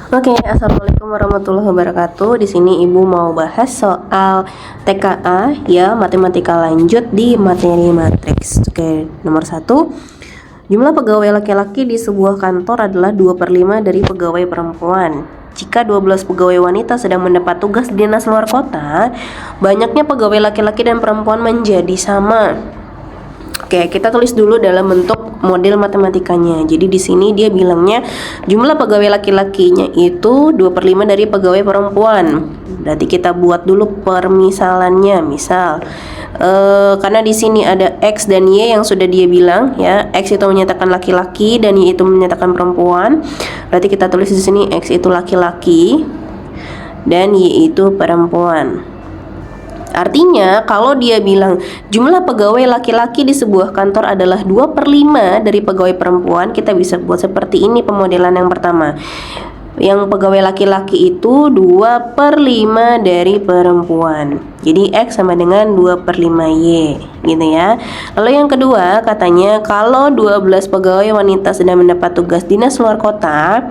Oke, assalamualaikum warahmatullahi wabarakatuh. Di sini ibu mau bahas soal TKA ya, matematika lanjut di materi matriks. Oke, nomor 1, jumlah pegawai laki-laki di sebuah kantor adalah 2/5 dari pegawai perempuan. Jika 12 pegawai wanita sedang mendapat tugas dinas luar kota, banyaknya pegawai laki-laki dan perempuan menjadi sama. Oke, kita tulis dulu dalam bentuk model matematikanya. Jadi di sini dia bilangnya jumlah pegawai laki-lakinya itu 2/5 dari pegawai perempuan. Berarti kita buat dulu permisalannya. Misal karena di sini ada X dan Y yang sudah dia bilang ya, X itu menyatakan laki-laki dan Y itu menyatakan perempuan. Berarti kita tulis di sini X itu laki-laki dan Y itu perempuan. Artinya kalau dia bilang jumlah pegawai laki-laki di sebuah kantor adalah 2/5 dari pegawai perempuan, kita bisa buat seperti ini pemodelan yang pertama. Yang pegawai laki-laki itu 2/5 dari perempuan. Jadi X sama dengan 2/5Y gitu ya. Lalu yang kedua katanya kalau 12 pegawai wanita sedang mendapat tugas dinas luar kota,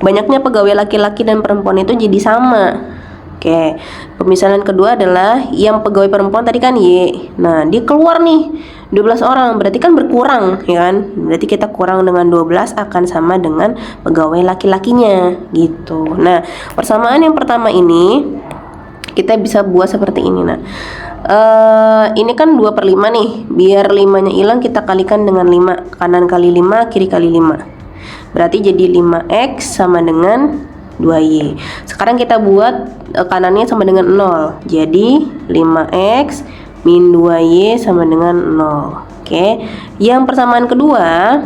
banyaknya pegawai laki-laki dan perempuan itu jadi sama. Oke, pemisalan kedua adalah yang pegawai perempuan tadi kan Y. Nah, dia keluar nih 12 orang, berarti kan berkurang ya kan? Berarti kita kurang dengan 12 akan sama dengan pegawai laki-lakinya gitu. Nah, persamaan yang pertama ini kita bisa buat seperti ini. Nah, ini kan 2/5 nih. Biar 5-nya hilang kita kalikan dengan 5. Kanan kali 5, kiri kali 5. Berarti jadi 5X sama dengan 2Y. Sekarang kita buat kanannya sama dengan 0. Jadi 5X min 2Y sama dengan 0. Oke. Yang persamaan kedua,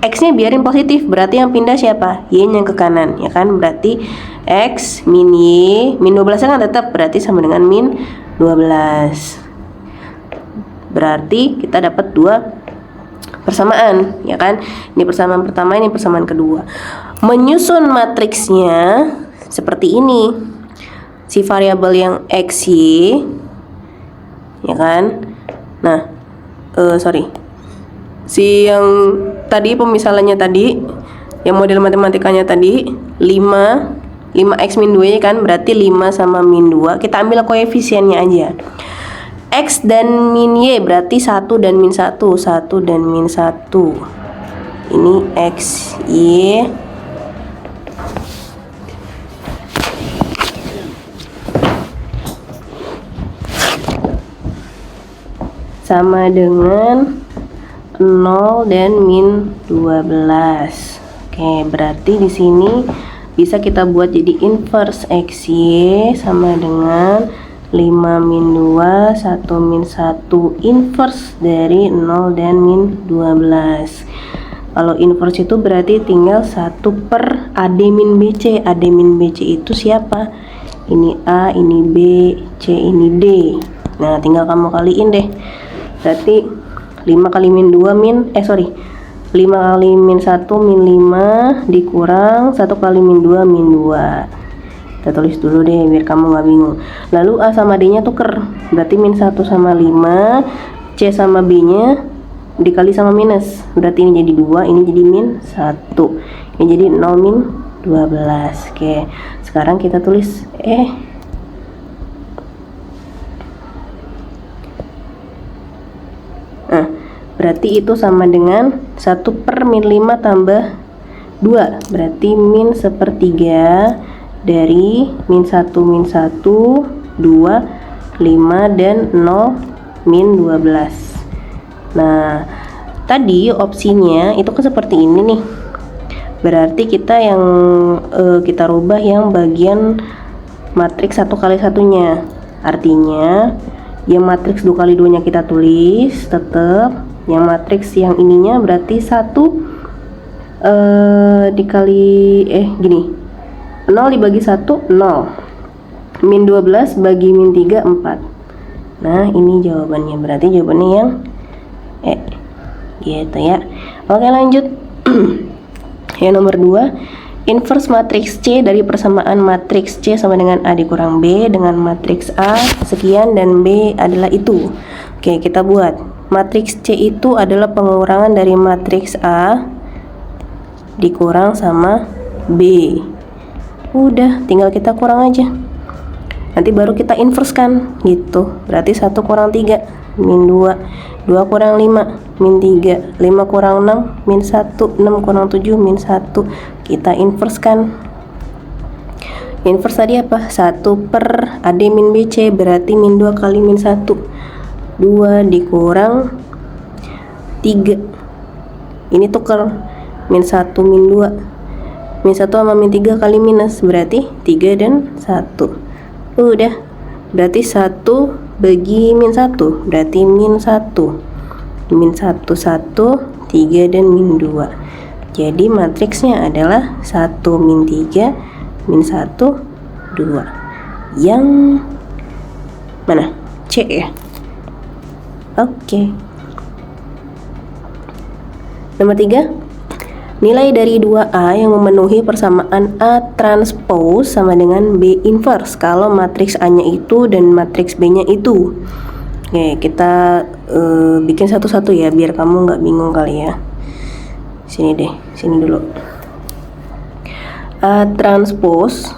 X-nya biarin positif, berarti yang pindah siapa? Y-nya ke kanan, ya kan? Berarti X min Y, min 12 kan tetap, berarti sama dengan min 12. Berarti kita dapat 2 persamaan, ya kan? Ini persamaan pertama, ini persamaan kedua. Menyusun matriksnya seperti ini. Si variabel yang XY, ya kan? Nah, si yang tadi pemisalannya tadi, yang model matematikanya tadi 5X min 2 kan, berarti 5 sama min 2. Kita ambil koefisiennya aja. X dan min Y berarti 1 dan min 1, 1 dan min 1. Ini X, Y. Sama dengan 0 dan min 12. Oke, berarti di sini bisa kita buat jadi inverse XY sama dengan 5 min 2, 1 min 1 inverse dari 0 dan min 12. Kalau inverse itu berarti tinggal 1 per AD min BC. AD min BC itu siapa? Ini A, ini B, C, ini D. Nah, tinggal kamu kaliin deh. Berarti 5 kali min 2 5 kali min 1 min 5 dikurang 1 kali min 2 min 2. Kita tulis dulu deh biar kamu nggak bingung. Lalu A sama D nya tuker, berarti min 1 sama 5, C sama B nya dikali sama minus, berarti ini jadi 2, ini jadi min 1, ini jadi 0 min 12. Oke, sekarang kita tulis berarti itu sama dengan 1 per min 5 tambah 2, berarti min 1/3 dari min 1 min 1, 2, 5 dan 0 min 12. Nah, tadi opsinya itu kan seperti ini nih. Berarti kita yang kita rubah yang bagian matriks 1 kali 1-nya. Artinya yang matriks 2 kali 2-nya kita tulis tetap. Yang matriks yang ininya berarti 1 dikali 0 dibagi 1 0, min 12 bagi min 3 4. Nah, ini jawabannya, berarti jawabannya yang gitu ya. Oke, lanjut. Yang nomor 2, inverse matriks C dari persamaan matriks C sama dengan A dikurang B dengan matriks A sekian dan B adalah itu. Oke, kita buat. Matriks C itu adalah pengurangan dari matriks A dikurang sama B. Udah, tinggal kita kurang aja. Nanti baru kita inverse kan gitu. Berarti 1 kurang 3 min 2, 2 kurang 5 min 3, 5 kurang 6 min 1, 6 kurang 7 min 1. Kita inverse kan. Inverse tadi apa? 1 per AD min BC, berarti min 2 kali min 1, 2 dikurang 3. Ini tuker min 1 min 2, min 1 sama min 3 kali minus, berarti 3 dan 1. Udah, berarti 1 bagi min 1, berarti min 1, min 1, 1, 3 dan min 2. Jadi matriksnya adalah 1 min 3 min 1 2. Yang mana? C ya. Oke. Nomor 3, nilai dari 2A yang memenuhi persamaan A transpose sama dengan B inverse kalau matriks A-nya itu dan matriks B-nya itu. Oke, kita bikin satu-satu ya biar kamu nggak bingung kali ya. Sini deh, sini dulu. A transpose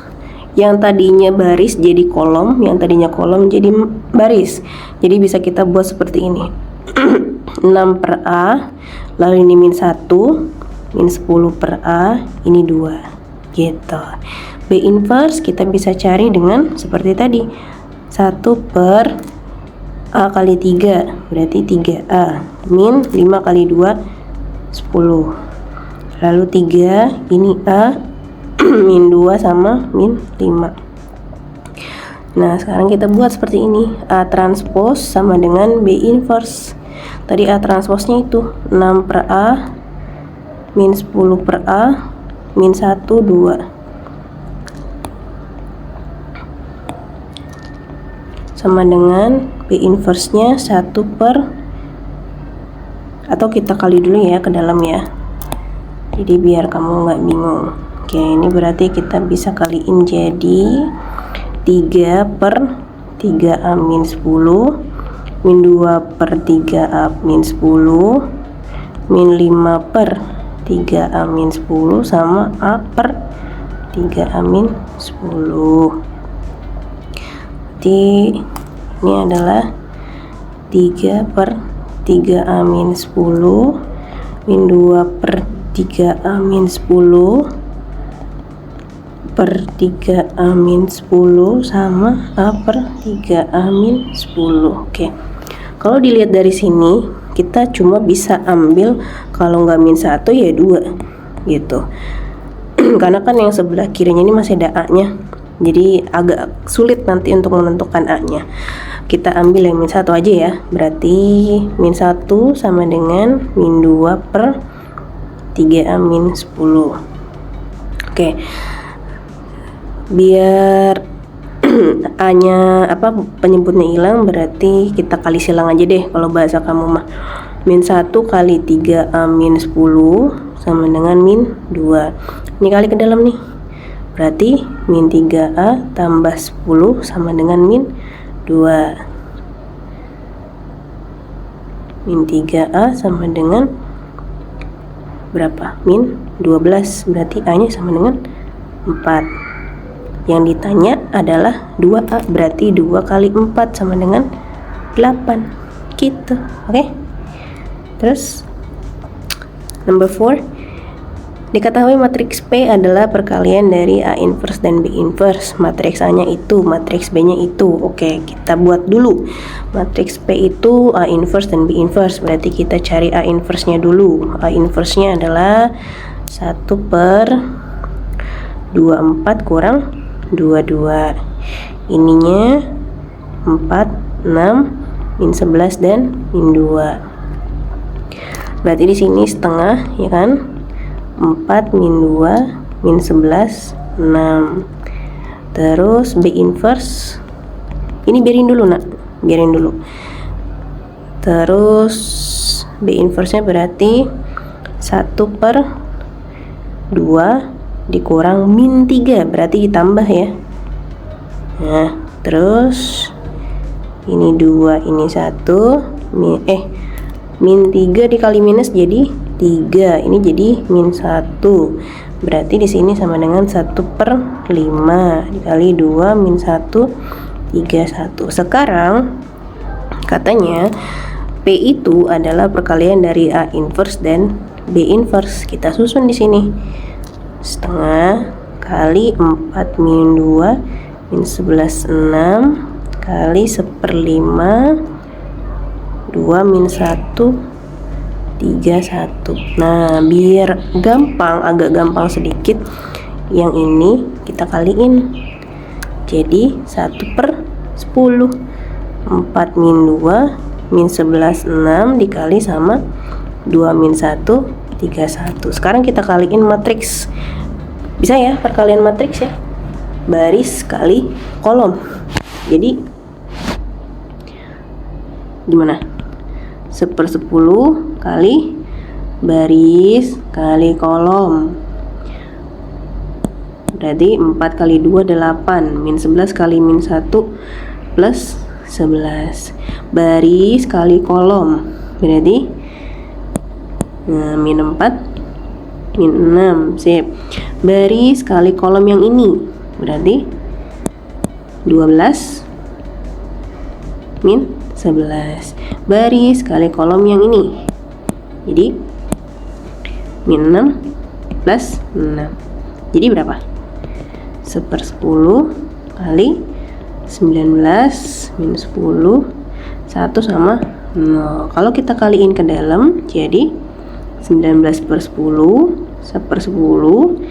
yang tadinya baris jadi kolom, yang tadinya kolom jadi baris. Jadi bisa kita buat seperti ini. 6 per A, lalu ini min 1, min 10 per A, ini 2 gitu. B inverse kita bisa cari dengan seperti tadi, 1 per A kali 3 berarti 3A, min 5 kali 2 10, lalu 3 ini A min 2 sama min 5. Nah sekarang kita buat seperti ini, A transpose sama dengan B inverse. Tadi A transpose nya itu 6 per A min 10 per A min 1 2, sama dengan B inverse nya 1 per, atau kita kali dulu ya ke dalam ya, jadi biar kamu nggak bingung. Oke, ini berarti kita bisa kaliin jadi 3 per 3A min 10 min 2 per 3A min 10 min 5 per 3A min 10 sama A per 3A min 10. Jadi ini adalah 3 per 3A min 10 min 2 per 3A min 10 per 3A min 10 sama A per 3A min 10. Oke, kalau dilihat dari sini kita cuma bisa ambil kalau nggak min 1 ya 2 gitu. Karena kan yang sebelah kirinya ini masih ada A nya, jadi agak sulit nanti untuk menentukan A nya. Kita ambil yang min 1 aja ya, berarti min 1 sama dengan min 2 per 3A min 10. Oke, biar A nya penyebutnya hilang, berarti kita kali silang aja deh kalau bahasa kamu mah. Min 1 kali 3A min 10 sama dengan min 2. Ini kali ke dalam nih, berarti min 3A tambah 10 sama dengan min 2. Min 3A sama dengan berapa? Min 12, berarti A nya sama dengan 4. Yang ditanya adalah 2A, berarti 2 kali 4 sama dengan 8 gitu. Oke. Terus number 4, diketahui matriks P adalah perkalian dari A inverse dan B inverse. Matriks A nya itu, matriks B nya itu. Oke, kita buat dulu. Matriks P itu A inverse dan B inverse, berarti kita cari A inverse nya dulu. A inverse nya adalah 1 per 24 kurang 22. Ininya 4, 6, min 11 dan min 2. Berarti di sini setengah ya kan? 4 min 2 min 11 6. Terus B inverse ini biarin dulu nak, biarin dulu. Terus B inverse nya berarti 1 per 2 dikurang min 3, berarti ditambah ya. Nah terus ini 2 ini 1 min 3 dikali minus jadi 3, ini jadi min 1, Berarti di sini sama dengan 1/5 dikali 2 min 1 31. Sekarang katanya P itu adalah perkalian dari A inverse dan B inverse. Kita susun di sini. Setengah kali 4 min 2 min 11 6 kali 1/5 2 min 1 31. Nah, biar gampang, agak gampang sedikit, yang ini kita kaliin. Jadi 1/10. 4 min 2 min 11 6 dikali sama 2 min 1 31. Sekarang kita kaliin matriks. Bisa ya perkalian matriks ya. Baris kali kolom. Jadi gimana? 1/10 kali baris kali kolom. Berarti 4 kali 2 8 min 11 kali min 1 plus 11. Baris kali kolom. Berarti min 4 min 6. Sip. Baris kali kolom yang ini. Berarti 12 min 11. Baris kali kolom yang ini. Jadi min 6 plus 6. Jadi berapa? 1/10 kali 19 min 10 1 sama 0. Kalau kita kaliin ke dalam jadi 19/10 1/10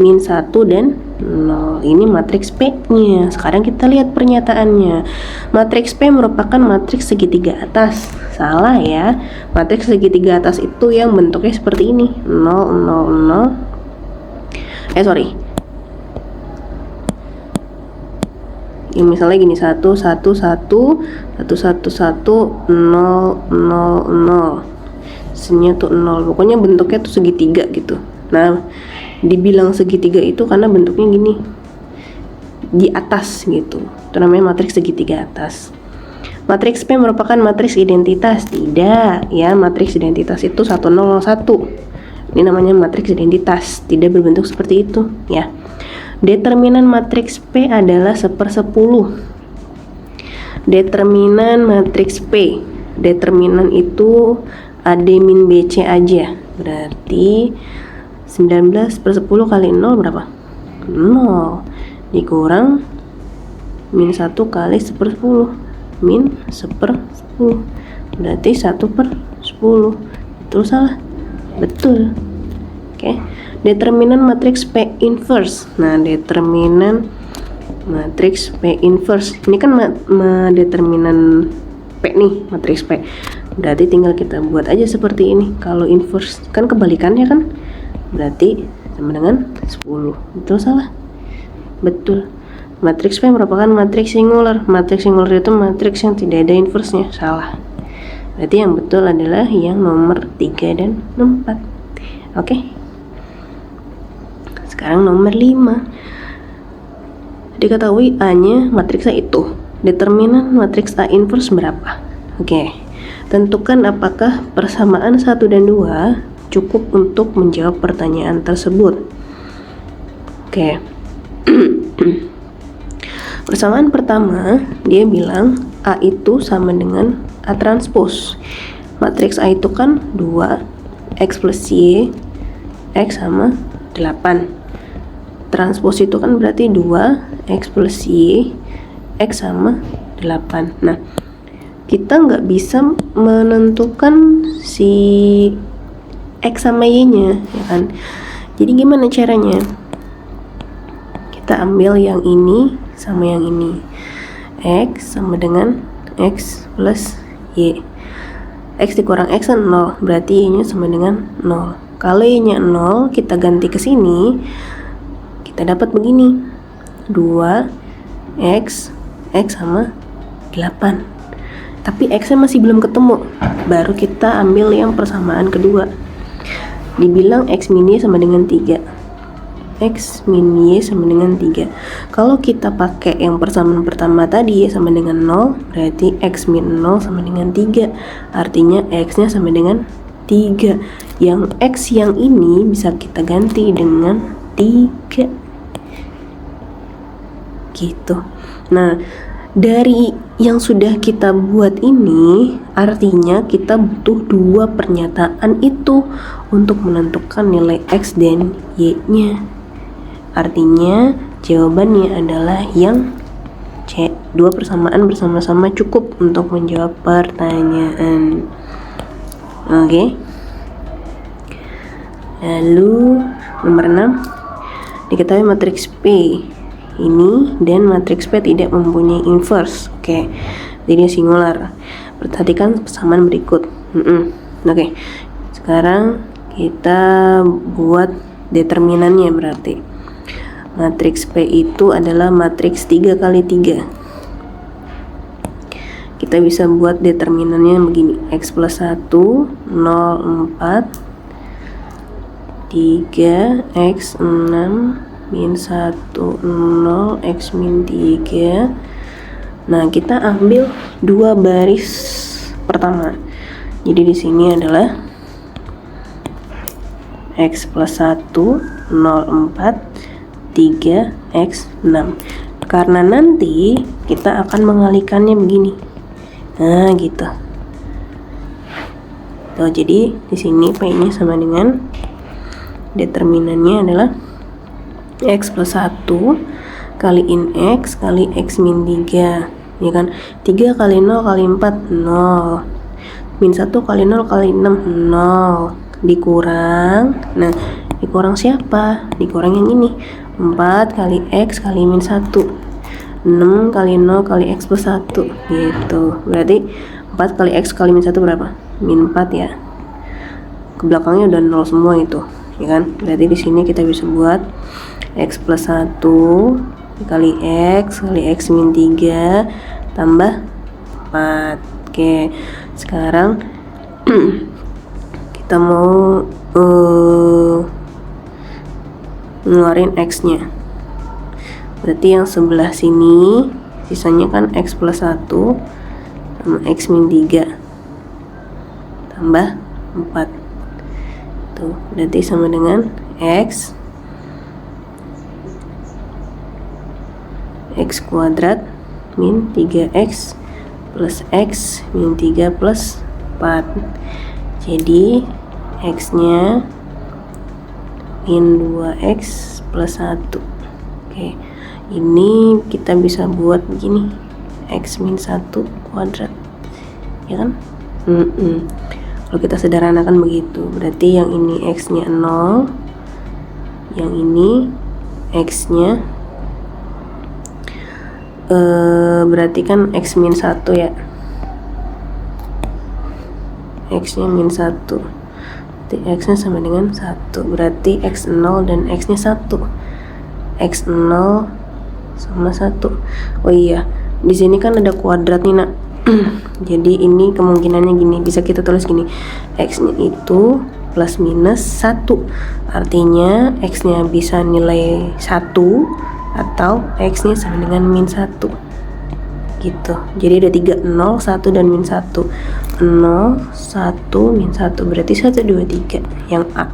min 1 dan 0. Ini matriks P-nya. Sekarang kita lihat pernyataannya. Matriks P merupakan matriks segitiga atas. Salah ya. Matriks segitiga atas itu yang bentuknya seperti ini. 0 0 0. Yang misalnya gini 1 1 1 1 1 1 0 0 0. Senya tuh 0. Pokoknya bentuknya tuh segitiga gitu. Nah, dibilang segitiga itu karena bentuknya gini di atas gitu. Itu namanya matriks segitiga atas. Matriks P merupakan matriks identitas. Tidak ya, matriks identitas itu 1 0 1. Ini namanya matriks identitas, tidak berbentuk seperti itu ya. Determinan matriks P adalah 1/10. Determinan matriks P. Determinan itu AD min BC aja. Berarti 19/10 kali 0 berapa? 0 dikurang min 1 kali 1/10 min 1/10. Berarti 1/10. Betul salah? Betul. Oke. Determinan matriks P inverse. Nah, determinan matriks P inverse. Ini kan determinan P nih, matriks P. Berarti tinggal kita buat aja seperti ini. Kalau inverse kan kebalikannya kan? Berarti sama dengan 10. Betul salah? Betul. Matriks P merupakan matriks singular. Matriks singular itu matriks yang tidak ada inverse-nya. Salah. Berarti yang betul adalah yang nomor 3 dan 4. Oke. Sekarang nomor 5. Diketahui A-nya matriks A itu. Determinan matriks A inverse berapa? Oke. Tentukan apakah persamaan 1 dan 2 cukup untuk menjawab pertanyaan tersebut. Oke. Persamaan pertama, dia bilang A itu sama dengan A transpose. Matriks A itu kan 2 X plus Y, X sama 8. Transpose itu kan berarti 2 X plus Y, X sama 8. Nah, kita nggak bisa menentukan si X sama Y-nya, ya kan? Jadi gimana caranya? Kita ambil yang ini sama yang ini. X sama dengan X plus Y. X dikurang X kan 0, berarti Y-nya sama dengan 0. Kalau Y-nya 0, kita ganti ke sini, kita dapat begini. 2 X sama 8. Tapi X-nya masih belum ketemu. Baru kita ambil yang persamaan kedua. Dibilang X min Y sama dengan 3. X min Y sama dengan 3. Kalau kita pakai yang persamaan pertama tadi Y sama dengan 0, berarti X min 0 sama dengan 3. Artinya X-nya sama dengan 3. Yang X yang ini bisa kita ganti dengan 3 gitu. Nah, dari yang sudah kita buat ini artinya kita butuh 2 pernyataan itu untuk menentukan nilai X dan Y-nya. Artinya jawabannya adalah yang C. 2 persamaan bersama-sama cukup untuk menjawab pertanyaan. Oke. Lalu nomor 6, diketahui matriks P ini dan matriks P tidak mempunyai inverse. Oke. Jadi singular. Perhatikan persamaan berikut. Oke. Sekarang kita buat determinannya berarti. Matriks P itu adalah matriks 3 kali 3. Kita bisa buat determinannya begini. X plus 1, 0, 4, 3, X 6, min 1, 0, X min 3. Nah, kita ambil 2 baris pertama. Jadi di sini adalah X plus 1, 0, 4, 3, X 6. Karena nanti kita akan mengalihkannya begini. Nah, gitu. Tuh, jadi di sini P-nya sama dengan determinannya adalah X plus 1 kaliin X kali X min 3, ya kan? 3 kali 0 kali 4, 0. Min 1 kali 0 kali 6, 0. Dikurang, nah dikurang siapa? Dikurang yang ini, 4 kali X kali min 1, 6 kali 0 kali X plus 1, gitu. Berarti 4 kali X kali min 1 berapa? Min 4 ya. Ke belakangnya udah 0 semua itu, ya kan? Berarti di sini kita bisa buat X plus 1 kali X min 3 tambah 4. Oke, sekarang kita mau ngeluarin X-nya. Berarti yang sebelah sini sisanya kan X plus 1 sama X min 3 tambah 4. Tuh, berarti sama dengan X kuadrat min 3X plus X min 3 plus 4. Jadi X-nya min 2X plus 1. Oke, ini kita bisa buat begini, X min 1 kuadrat, ya kan? Kalau kita sederhanakan begitu, berarti yang ini X-nya 0, yang ini X-nya berarti kan X min 1 ya, X-nya min 1, berarti X-nya sama dengan 1, berarti X0 dan X-nya 1, X0 sama 1. Oh iya, di sini kan ada kuadrat nih nak. Jadi ini kemungkinannya gini, bisa kita tulis gini, X-nya itu plus minus 1, artinya X-nya bisa nilai 1 atau X-nya sama dengan min 1 gitu. Jadi ada 3, 0, 1 dan min 1. 0, 1, min 1, berarti 1, 2, 3 yang A.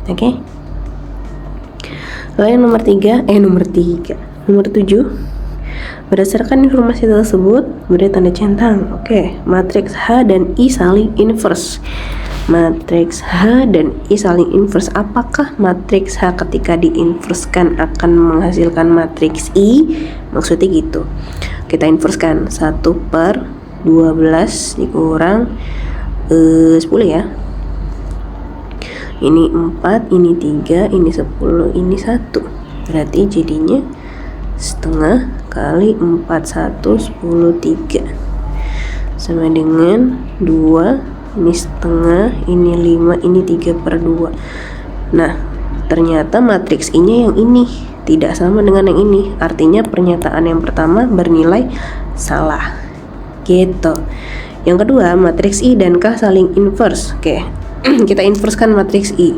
Oke. Lalu yang nomor 7, berdasarkan informasi tersebut beri tanda centang. Oke, matriks H dan I saling inverse. Matriks H dan I saling inverse. Apakah matriks H ketika diinverskan akan menghasilkan matriks I? Maksudnya gitu. Kita inverskan 1/12 dikurang 10 ya. Ini 4, ini 3, ini 10, ini 1. Berarti jadinya setengah kali 4, 1, 10, 3 sama dengan 2. Ini setengah, ini 5, ini 3/2. Nah, ternyata matriks I-nya yang ini tidak sama dengan yang ini. Artinya pernyataan yang pertama bernilai salah. Gitu. Yang kedua, matriks I dan K saling inverse. Oke. Kita inverskan matriks I.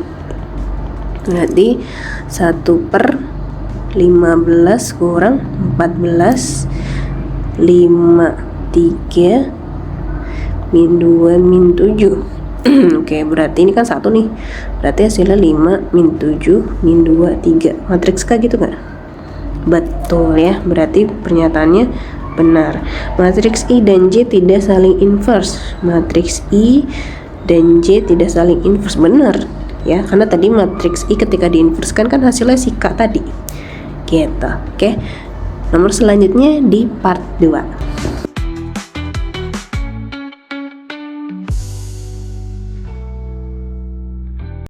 Berarti 1/15 kurang 14, 5, 3, min 2, min 7. Oke, berarti ini kan 1 nih. Berarti hasilnya 5 min 7 min 2 3. Matriks K gitu nggak? Betul ya. Berarti pernyataannya benar. Matriks I dan J tidak saling inverse. Matriks I dan J tidak saling inverse. Benar ya, karena tadi matriks I ketika diinverskan kan hasilnya si K tadi. Gitu. Oke. Nomor selanjutnya di part 2.